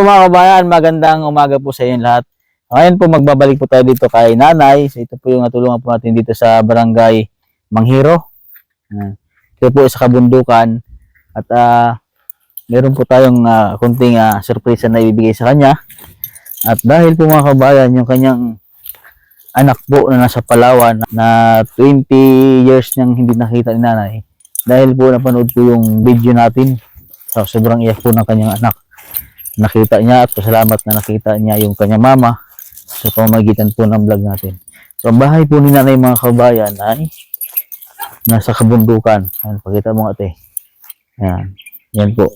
mga kabayan, magandang umaga po sa inyo lahat. Ngayon po magbabalik po tayo dito kay nanay. So, ito po yung natulungan po natin dito sa barangay Manghiro. Ito po sa kabundukan. At meron po tayong kunting surprise na ibibigay sa kanya. At dahil po mga kabayan, yung kanyang anak po na nasa Palawan na 20 years niyang hindi nakita ni nanay. Dahil po napanood po yung video natin. So, sobrang iyak po ng kanyang anak. Nakita niya at pasalamat na nakita niya yung kanyang mama sa pamamagitan po ng vlog natin. So, ang bahay po ni nanay mga kabayan ay nasa kabundukan. Ayan, pakita mo ate. Ayan. Yan po.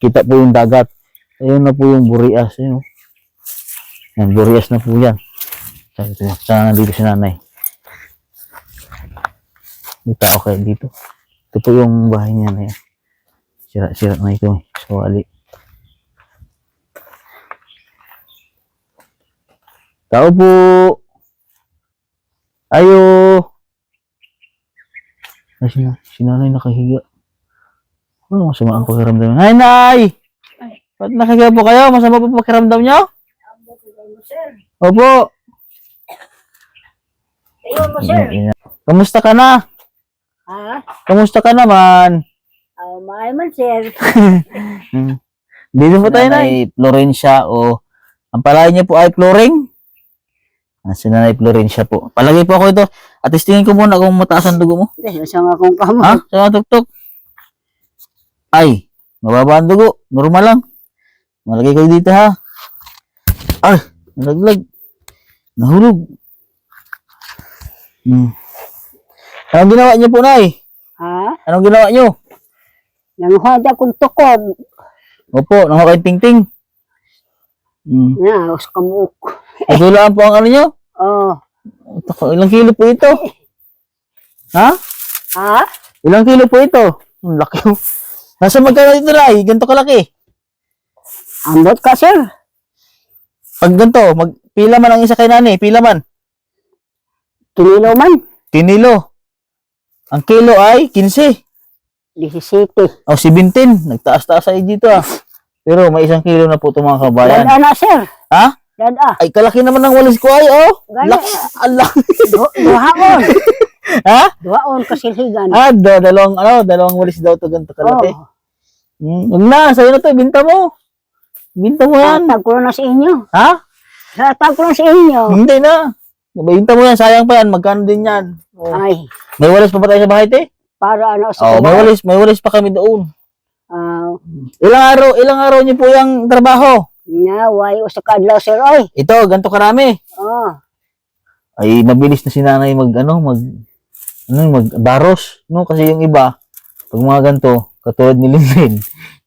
Kita po yung dagat. Ayun na po yung Burias. Ayun. Ayan, Burias na po yan. Saan nandito si nanay? May tao kayo dito. Ito po yung bahay niya na yan. Sira-sira na ito. So, ali. Tao po. Ayo. Ay, si nanay nakahiga. Ano masama ang pakiramdam? Ay, nay! Ba't nakahiga po kayo? Masama po pakiramdam niyo? Opo. Ayun mo, sir. Kamusta ka na? Ha? Kamusta ka naman? Maay man, sir. Dito po tayo na. Florencia o ang palay niya po ay flooring. Si Nanay Florencia po. Palagay po ako ito. At tingin ko muna kung mataas ang dugo mo. Dahil sa nga kong kamo. Ha? Sa tuktok. Ay, mababa ang dugo. Normal lang. Malagay kayo dito ha. Ay, nalaglag. Nahulog. Anong ginawa niyo po, Nay? Ha? Anong ginawa niyo? Nanguhada kong tukob. Opo, nanguha kayong ting-ting. Na, us kamuk. Itulaan po ang ano niyo? Oh. Ilang kilo po ito? Ha? Ha? Ilang kilo po ito? Ang laki mo. Nasa magkano dito, Nay? Ganito kalaki. Ambot ka, sir. Pag ganito, pila man ang isa kay nanay, pila man? Kinilo man. Tinilo. Ang kilo ay 15. 17. O 17. Nagtaas-taas ay dito Pero may isang kilo na po ito mga kabayan. Dada na, sir. Ha? Dada. Ay, kalaki naman ng walis ko ay, oh. Gani. Laki. Alak. Duhaon. Ha? Duhaon kasilhigan. Dalawang walis daw ito ganito kalaki. Oh. Huwag na, sa'yo na ito, binta mo. Binta mo yan. Tag ko na sa inyo. Ha? Tag ko na sa inyo. Hindi na. Binta mo yan, sayang pa yan. Magkano din yan? Oh. Ay, May walis pa ba tayo sa bahay, te? para ano Oh, sa may walis pa kami doon. Ah, Ilang araw niyo po yung trabaho? naway o sa kadlaw, sir. Ay. Ito, ganito karami. Oh. Ay, mabilis na si nanay magbaros, no? Kasi yung iba, pag mga ganito, katulad ni Linlin,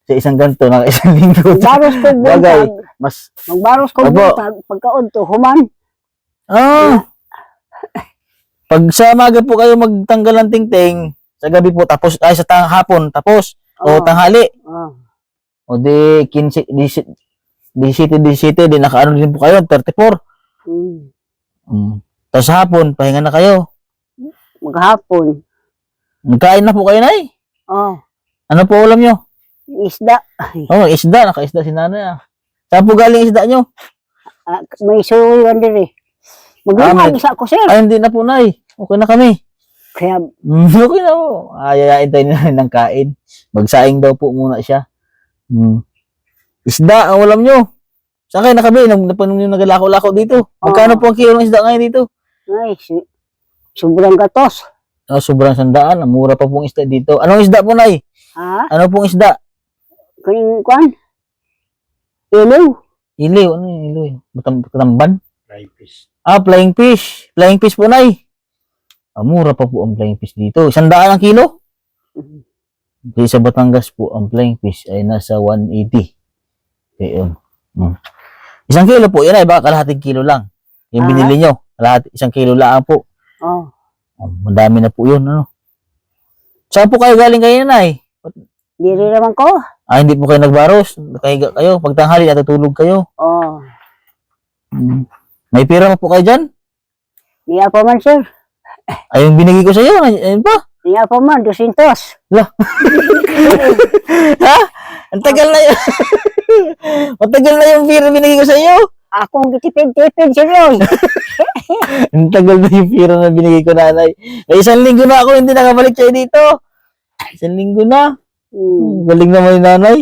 sa isang ganito, naka isang linggo. Magbaros ko Bagay, buntag. mas, Magbaros ko Opo. buntag. Pagkaon to, human. pag sa umaga po kayo magtanggal ng tingting, sa gabi po, tapos, ay, sa hapon, tapos, o Oh. tanghali, Oh. o di 15, 17, di nakaano din po kayo, 34. Tapos sa hapon, pahinga na kayo. Maghapon. Nagkain na po kayo, Nay. Oh. Ano po ulam nyo? Isda. Ay, Isda, naka-isda si nanay Saan po galing isda nyo? may suwan din eh. Maglumag isa ako, sir. Ay, hindi na po, Nay. Okay na kami. Kaya, Okay na po. Ayayain tayo na ng kain. Magsaing daw po muna siya. Isda, ang ulam nyo. Saan kayo nakabili? Nung nagalako-lako dito. Magkano po ang kilo ng isda ngayon dito? ay, sobrang gatos. Sobrang sandaan. Ang mura pa pong isda dito. Anong isda po, Nay? Ha? Ano pong isda? Kaning kwan? Ilaw. Iliw. Ano yung iliw? Batamban? Flying fish. Flying fish. Flying fish po, Nay. Mura pa po ang flying fish dito. 100 ang kilo. Kasi sa Batangas po, ang flying fish ay nasa 180. Ayun. Isang kilo po, yan ay baka kalahating kilo lang. Yung binili nyo, isang kilo lang po. Oh. Madami na po yun. Ano? Saan po kayo galing kayo, Nay? Diri naman ko. Hindi po kayo nagbaros. Nakahiga kayo. Pagtanghali, natutulog kayo. Oh. May pera pa po kayo dyan? Niya pa man, sir. Ay, yung binigay ko sa iyo, ayun pa. Niya pa man, 200. Ha? Ang tagal na yun. Matagal na yung pira binigay ko sa iyo. Akong gitipid-tipid, sir, oy. Ang tagal na yung pira na binigay ko, nanay. Ay, 1 linggo na ako hindi nakabalik sa'yo dito. 1 linggo na. Galing naman yung nanay.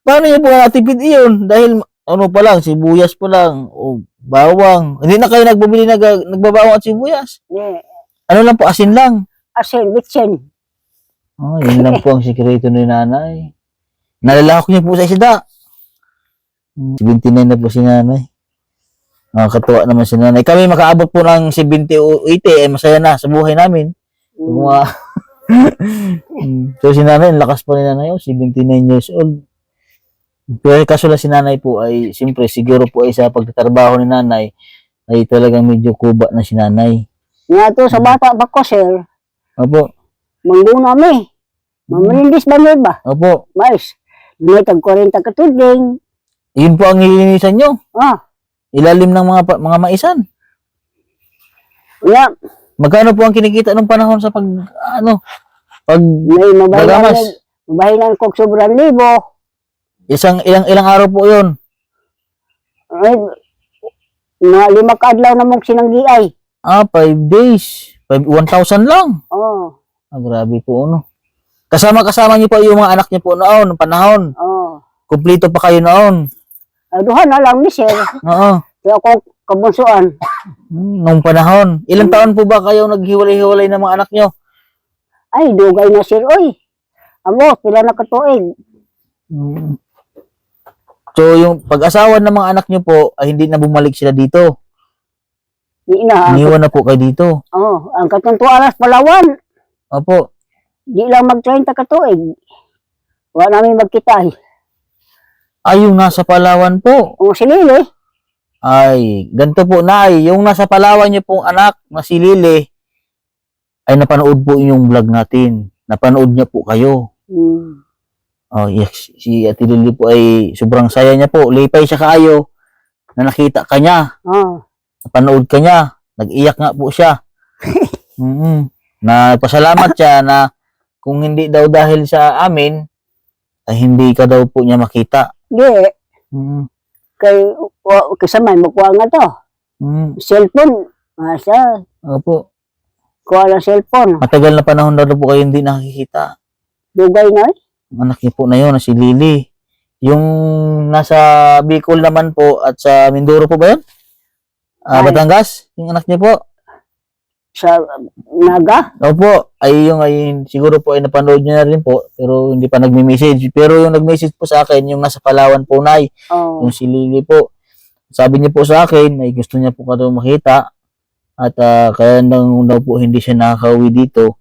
Paano niyo po natipid iyon? Dahil ano pa lang, sibuyas pa lang, o bawang. Hindi na kayo nagbabawang at sibuyas. Yeah. Ano lang po, asin lang. Asin, bitsin. Oh, yun lang po ang sikreto ni nanay. Nalalakok niyo po sa isda. 79 na po si nanay. Nakakatuwa naman si nanay. Kami makaabot po ng 70 o 80, masaya na sa buhay namin. So si nanay, ang lakas pa ni nanay, 79 years old. Pero kaso lang si nanay po ay, siyempre, siguro po ay sa pagtatrabaho ni nanay, ay talagang medyo kuba na si nanay. Nga to, sa bata ba ko, sir? Opo. Mangguna mi. Mamalindis ba mo ba? Opo. Mais. Dunay tag 40 katudling. Yun po ang nilinisan nyo. Ilalim ng mga maisan. Yeah. Magkano po ang kinikita nung panahon sa pag May gagamas? mabahilan kog sobrang libo. Ilang araw po yun? Ay, na 5 kadlaw na mong sinanggiay. 5 days. 1,000 lang. Grabe po, no? Kasama niyo po yung mga anak niyo po noon, panahon. Kumpleto pa kayo noon. Ay, duha na lang, miss, sir. Oo. Kaya ako kabunsuan. Nung panahon. Ilang taon po ba kayo naghiwalay-hiwalay ng mga anak niyo? Ay, dugay na, sir, oy. Amo, pila na katuig. So, yung pag-asawa ng mga anak niyo po, ay hindi na bumalik sila dito. Iniwan na po kayo dito. Ang katunto alas Palawan. Opo. Di lang mag-30 katuig. Wala namin magkita. Ay, yung nasa Palawan po. Si Lili. Ay, ganito po, nay. Yung nasa Palawan niyo pong anak na si Lili, ay napanood po yung vlog natin. Napanood niya po kayo. Oh, yes. Si Ate Lili po ay sobrang saya niya po. Lipay siya kaayo na nakita ka niya. Napanood ka niya. Nag-iyak nga po siya. Na pasalamat siya na kung hindi daw dahil sa amin, ay hindi ka daw po niya makita. Di. Kasamay mo kuha nga to. Cellphone. Asa? Opo. Kuha ng cellphone. Matagal na panahon daw po kayo hindi nakikita. Dugay na. Anak niyo po na yun, na si Lili. Yung nasa Bicol naman po at sa Mindoro po ba yun? Batangas? Yung anak niyo po? Sa Naga? Opo. Ay siguro po ay napanood niyo na rin po, pero hindi pa nagme-message. Pero yung nag-message po sa akin, yung nasa Palawan po, nay. Yung si Lili po. Sabi niya po sa akin, ay gusto niya po ka daw makita. At kaya daw po hindi siya nakakauwi dito.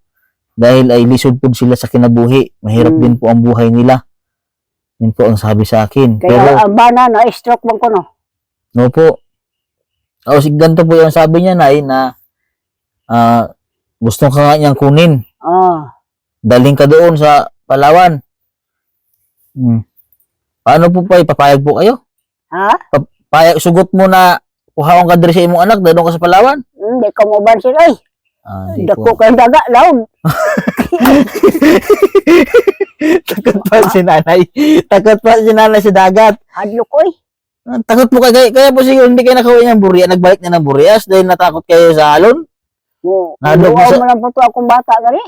Dahil ay lisod po sila sa kinabuhi. Mahirap din po ang buhay nila. Yun po ang sabi sa akin. Kaya pero, ang bana na stroke mo ko, no? Opo. Ganito po yung sabi niya, nay, na gusto ka nga niyang kunin. Daling ka doon sa Palawan. Paano po pa? Papayag po kayo? Sugot mo na puhawan ka diri sa imong anak, doon ka sa Palawan? Hindi ka mo ban sila, ay. Dako kang daga, laog. Takot pa si nanay. Takot pa si nanay sa dagat. Hadlo ko, eh. Takot po kayo. Kaya po siguro hindi kayo nakauwi ng Burias. Nagbalik na ng Burias dahil natakot kayo sa alon. Nahadlo mo lang po ito akong bata, gani.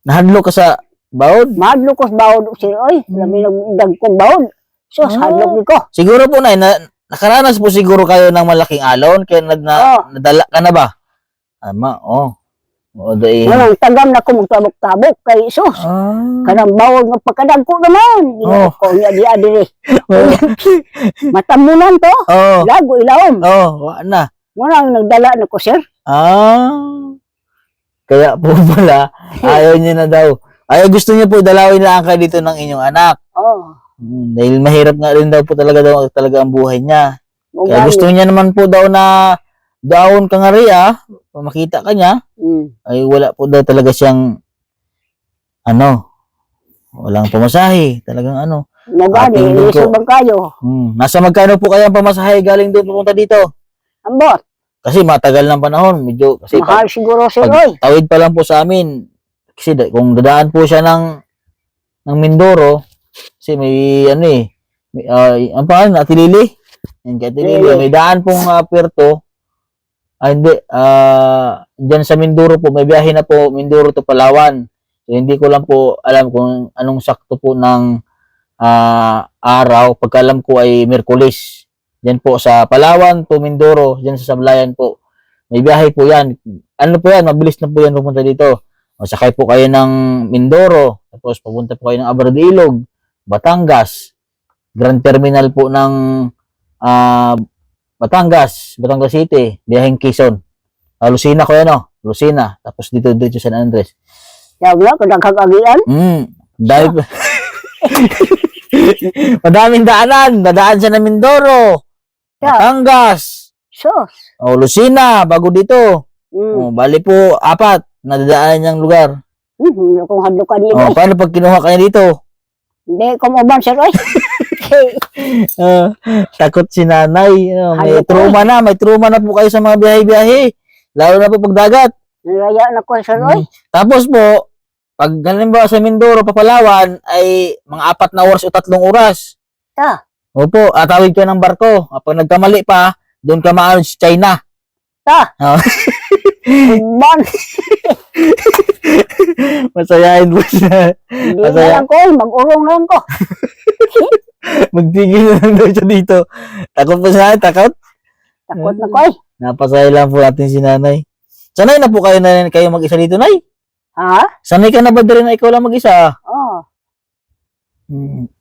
Nahadlo ka sa baod? Mahadlo ko sa baod, sir, oy. Labi nagdag kong baod. So, hadlo ko. Siguro po, nay, nakaranas po siguro kayo ng malaking alon. Kaya nadala ka na ba? Ama, Walang tagam na ko magtabok-tabok kay Isus. Kanang bawal ng pagkadag ko naman. Ginako niya di adiri. Matamunan to. Lago ilawom. Wala na. Walang nagdala na ko, sir. Kaya po pala, ayaw niya na daw. Gusto niya po dalawin lang kayo dito ng inyong anak. Dahil mahirap nga rin daw po talaga ang buhay niya. Kaya gusto niya naman po daw na daon ka nga rin, makita ka niya, ay wala po daw talaga siyang walang pamasahe, talagang Nagani, inisubang kayo. Nasa magkano po kaya ang pamasahe galing doon pupunta dito? Ambot. Kasi matagal ng panahon, medyo, kasi mahal siguro sir, oy. Tawid pa lang po sa amin, kasi kung dadaan po siya ng Mindoro, Kasi may ano eh. Ang pangalan, Atilili. Yan, kay Atilili. May daan pong Puerto. Hindi. Diyan sa Mindoro po, may biyahe na po, Mindoro to Palawan. So, hindi ko lang po alam kung anong sakto po ng araw. Pagkalam ko ay Miyerkules. Diyan po sa Palawan to Mindoro, diyan sa Sablayan po. May biyahe po yan. Ano po yan? Mabilis na po yan pupunta dito. O, sakay po kayo ng Mindoro. Tapos papunta po kayo ng Aberdilog, Batangas. Grand Terminal po ng Batangas City. Biyaheng Quezon. Lucena ko yan o. Lucena. Tapos dito San Andres. Sabi na, kadagkagagian. Dahil madaming daanan. Dadaan siya ng Mindoro. Batangas. Sos. O, Lucena. Bago dito. O, bali po, 4 na dadaanan niyang lugar. Kung hadlo ka dito. O, paano pag kinuha kayo dito? Hindi, kumuban sir, oy. Takot si nanay. May trauma na. May trauma na po kayo sa mga biyahe-biyahe. Lalo na po pag dagat. Nilaya na ko, sir, oy. Tapos po, pag halimbawa sa Mindoro, Papalawan, ay mga 4 na oras o 3 oras. Opo, atawid ka ng barko. Pag nagkamali pa, doon ka maano sa China. Kuban. Masayahin po siya. Hindi na lang ko, mag-urong lang ko. Magtigil na lang daw siya dito. Takot pa siya, takot. Takot na ko, Napasaya lang po natin si nanay. Sanay na po kayo mag-isa dito, nay? Ha? Sanay ka na ba rin na ikaw lang mag-isa?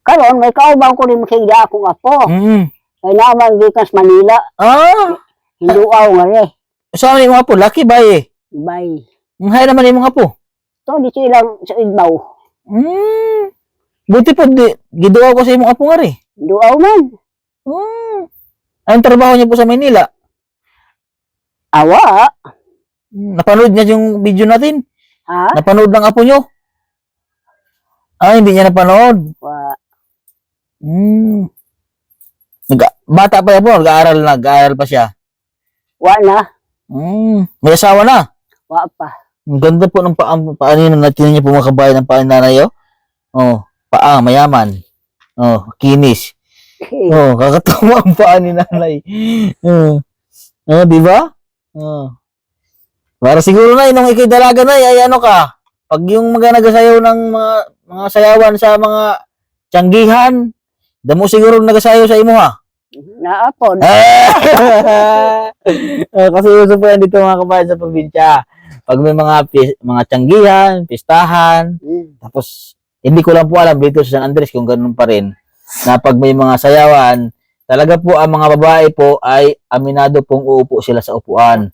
Karon may kaubang ko rin makigda akong apo. Kaya naman gikas Manila. Hinduaw nga rin. Saan yung mga po? Lucky ba eh? Bye. Hay naman yung mga po. Ito, di silang sa Igbaw. Buti po, giduaw ko sa imong apo nga rin. Hinduaw man. Anong trabaho niya po sa Manila? Awa. Napanood niya yung video natin? Ha? Napanood ng apo niyo? Hindi niya napanood. Wa. Bata pa yan po, nag-aaral pa siya. Wa na. May asawa na. Wa pa. Ang ganda po ng paano natin niya po makabayad ng paan nanay, paa, mayaman. Kinis. Kakatawa ang paan ni nanay. Di ba? Para siguro na, nung ikay dalaga na, ay ano ka, pag yung mga nagasayaw ng mga sayawan sa mga tiyanggihan, damo siguro nagasayaw sa imo ha? Naapod. Kasi uso po yan dito mga kabayan sa probinsya. Pag may mga tiyanggihan, pistahan, tapos hindi ko lang po alam dito sa San Andres kung ganun pa rin, na pag may mga sayawan, talaga po ang mga babae po ay aminado pong uupo sila sa upuan.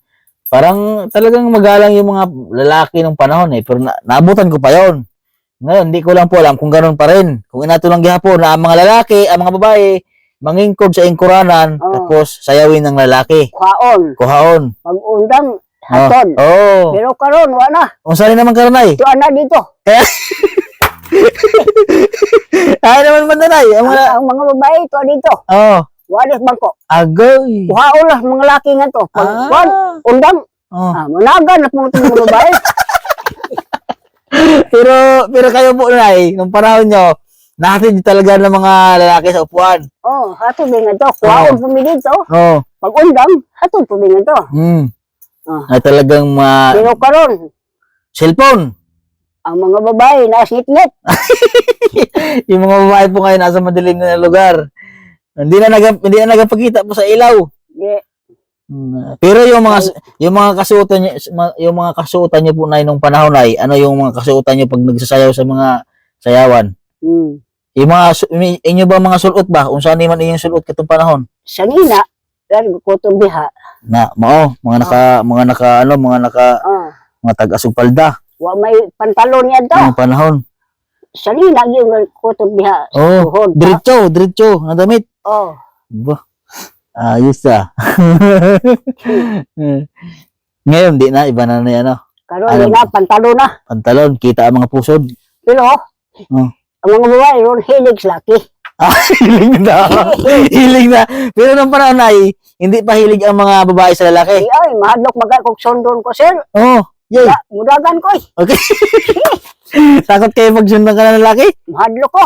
Parang talagang magalang yung mga lalaki ng panahon pero naabutan ko pa yon. Ngayon, hindi ko lang po alam kung ganun pa rin. Kung inato lang gihapon na ang mga lalaki, ang mga babae, mangingkod sa ingkuranan, tapos sayawin ng lalaki. Kuhaon. Pag-undang, haton. Pero karon wa na. Unsa rin naman karonay? Ito na dito. Ay naman mandanay. Ang mga babae ito dito. Walis bangko. Agoy. Kuhaon lang mga laki nga to. Pag undang, managan na po itong mga babae. pero kayo po nay, nung panahon nyo, natin talaga ng mga lalaki sa upuan. Hatod din nga to. Kuhaon po mi dito. Pag undang, hatod po din nga to. Ay talagang Pero karon, cellphone. ang mga babae nasngit-ngit. Yung mga babae po ngayon nasa madilim na lugar. Hindi na nagapakita po sa ilaw. Pero yung mga kasuotan niyo po na nung panahon ay ano yung mga kasuotan niyo pag nagsasayaw sa mga sayawan? Yung mga inyo ba mga sulot ba? Unsa ni man inyong sulot katong panahon? Sanina, dahil ko itong biha. Mga tag-asupalda. Wa may pantalon yan to. Ang panahon. Sanina, yung ko itong biha. Diretso, na damit. Ba, ayos Ngayon, di na, iba na yan, Karoon, na, pantalon na. Pantalon, kita ang mga pusod. Pero, ang mga babae, ron, hilig laki. Hilig na. Pero nung panahon ay, hindi pa hilig ang mga babae sa lalaki. Ay, mahadlok magkakog sondon ko, sir. Yay! Mudagan ko eh. Okay. Takot kayo magsundan ka ng lalaki? Mahadlo ko.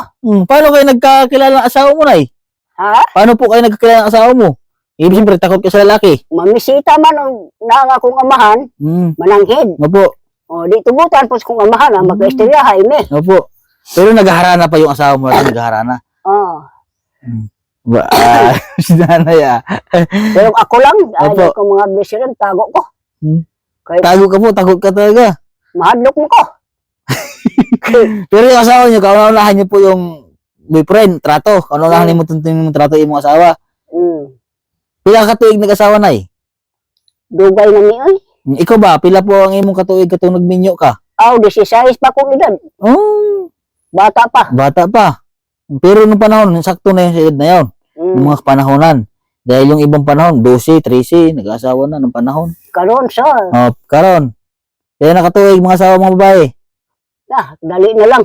Paano kayo nagkakilala ng asawa mo, Nay? Ha? Paano po kayo nagkakilala ng asawa mo? Ibig siyempre, takot ka sa lalaki. Mamisita man ang nang akong amahan, mananghid. Opo. O, di tubutan po sa kong amahan, ang magkaistorya, Jaime. Opo. Pero naghaharana pa yung asawa mo natin, naghaharana. Oh. Si nanay Pero ako lang, Opo. ayaw ko mga blesiran, tago ko. Kaya Tagot ka talaga. mahadlok mo ko. Pero yung asawa niyo, kaunahan niyo po yung boyfriend, trato. Kaunahan niyo mo tuntunin mo trato yung mga asawa. Pila ka tuig nag-asawa, Nay? Dugay na niya eh. Ikaw ba, pila po ang imong katuig katong nagminyo ka? Aw, 16 pa kong edad. Oh, Bata pa. bata pa. Pero nung panahon, sakto na yung sa edad na yun. Nung mga panahonan. Dahil yung ibang panahon, 12, 13, nag-asawa na nung panahon. Karon sa, Karon. Kaya nakatuig mga asawa mga babae. dali na lang.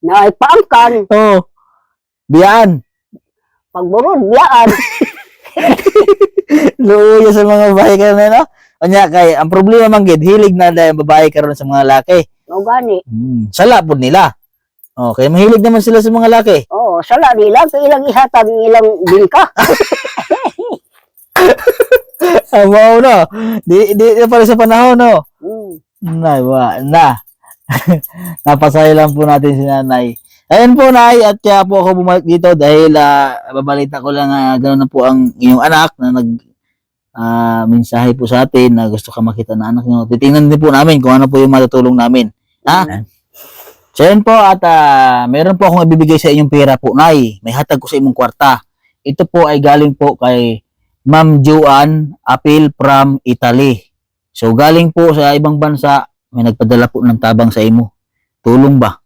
Naipaangkan, Biyaan. pagburod, biyaan. Luya sa mga babae ka na, no? Kanya kay, ang problema man gid, hilig na dahil babae karon sa mga laki. O gani. Sala po nila. Kaya mahilig naman sila sa mga laki. Oo, sala nila, kaya ilang ihatag ilang bingka. Wow, no? Di na pala sa panahon, no? Na. Napasaya lang po natin si nanay. Ayun po, Nay, at kaya po ako bumalik dito dahil babalita ko lang gano'n na po ang iyong anak na mensahe po sa atin na gusto ka makita na anak niyo. Titingnan din po namin kung ano po yung matutulong namin. Ha? So yun po at meron po akong ibibigay sa inyong pera po, Nay. May hatag ko sa imong kwarta. Ito po ay galing po kay Ma'am Joan Apil from Italy. So galing po sa ibang bansa, may nagpadala po ng tabang sa imo. Tulong ba?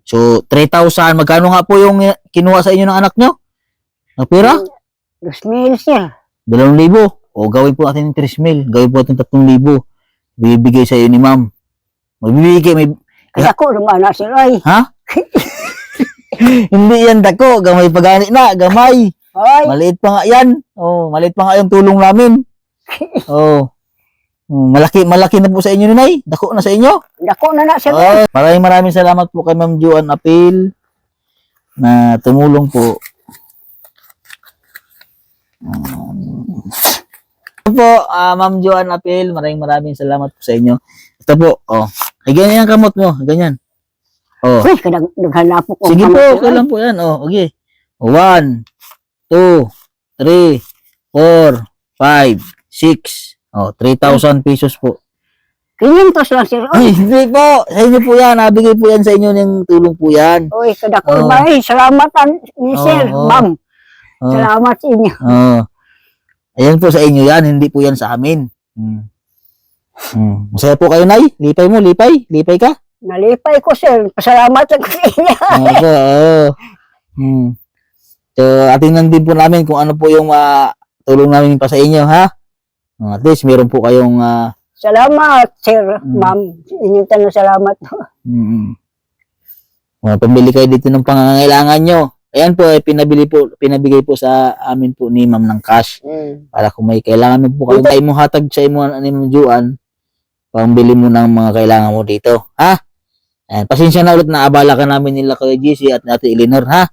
So 3,000, magkano nga po yung kinuha sa inyo ng anak nyo? Na pera? 2,000 siya. 2,000. O gawin po natin ng 3,000. Gawin po natin 3,000. Bibigay sa iyo ni Ma'am. Magbibigay, Kaya ako naman na sila eh. Ha? Hindi yan dako, gamay pagani na, gamay. Ay, Maliit pa nga yan. Maliit pa nga yung tulong namin. Malaki na po sa inyo, Nay. Dako na sa inyo. dako na na sila. Maraming salamat po kay Ma'am Joan Apil na tumulong po. Po, Ma'am Joan Apil, maraming salamat po sa inyo. Ito po, ganyan yung kamot mo, ganyan. Uy, naghanap ko. Sige po, okay lang po yan. Okay. 1, 2, 3, 4, 5, 6. 3,000 pesos po. 500 lang sila. Ay, hindi po. Sa inyo po yan. Nabigay po yan sa inyo ng tulong po yan. Uy, kadako ba eh. Salamat ni sir, ma'am. Salamat sa inyo. Ayan po sa inyo yan. Hindi po yan sa amin. Masaya po kayo, Nay. Lipay mo, lipay. Lipay ka. Nalipay ko sir. Pasalamat sa inyo. So, atingnan din po namin kung ano po yung tulong namin pa sa inyo, ha? At least, meron po kayong Salamat, sir, ma'am. Inyong tanong salamat. Pambili kayo dito ng pangangailangan nyo. Ayan po, pinabigay po sa amin po ni Ma'am ng cash. Para kung may kailangan mo po kayo, tayo mo hatag sa imo ni Ma'am Juan, pambili mo ng mga kailangan mo dito. Ha? Ayan, pasensya na ulit na abala ka namin nila kay GC at Ate Eleanor, ha?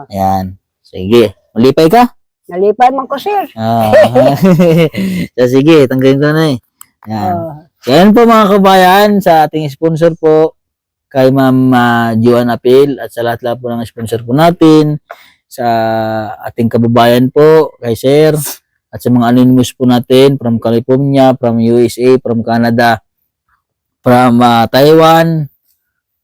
Ayan. Sige. Malipay ka? Nalipay man ko, sir. So, sige, tanggalin ko na eh. Yan. Yan po mga kabayan sa ating sponsor po kay Ma'am Joan Apil at sa lahat-lahat po ng sponsor po natin sa ating kababayan po kay Sir at sa mga anonymous po natin from California, from USA, from Canada, from Taiwan,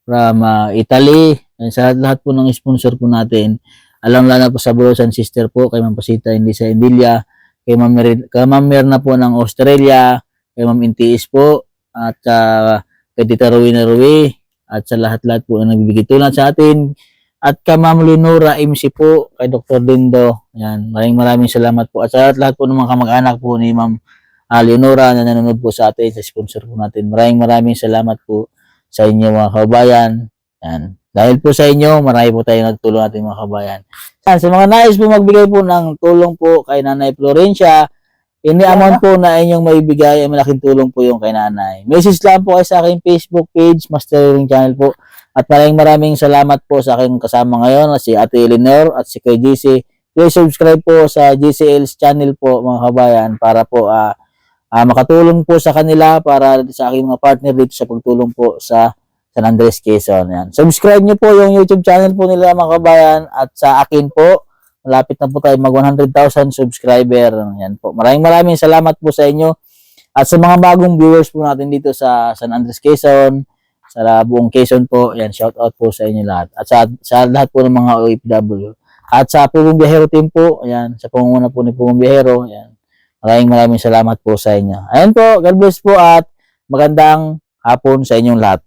from Italy, at sa lahat po ng sponsor po natin. Alam-lala po sa brothers and sister po, kay Ma'am Pasita Indisa Indilia, kay Ma'am Merna po ng Australia, kay Ma'am Intiis po, at kay Tita Rowena Rowe, at sa lahat-lahat po na nagbibigay tulong sa atin, at kay Ma'am Leonora MC po, kay Dr. Dindo. Yan, maraming salamat po. At sa lahat po ng mga kamag-anak po ni Ma'am Leonora na nanonood po sa atin, sa sponsor po natin. Maraming salamat po sa inyo mga kabayan. Yan. Dahil po sa inyo, marami po tayong nagtulong natin mga kabayan. Sa mga nais po magbigay po ng tulong po kay Nanay Florencia, Any amount po na inyong maibigay ay malaking tulong po yung kay nanay. Message lang po kayo sa aking Facebook page, Master Ring Channel po. At maraming salamat po sa aking kasama ngayon, si Ate Eleanor at si Kuya GC. Please subscribe po sa GCL's channel po mga kabayan para po makatulong po sa kanila para sa aking mga partner dito sa pagtulong po sa San Andres, Quezon. Yan. Subscribe nyo po yung YouTube channel po nila mga kabayan at sa akin po. Malapit na po tayo mag 100,000 subscriber. Yan po. Maraming salamat po sa inyo. At sa mga bagong viewers po natin dito sa San Andres, Quezon, sa buong Quezon po, yan, shout out po sa inyo lahat. At sa lahat po ng mga OFW. At sa Pugong Biyahero team po, yan, sa pangunguna po ni Pugong Biyahero, yan. Maraming salamat po sa inyo. Ayan po, God bless po at magandang hapon sa inyong lahat.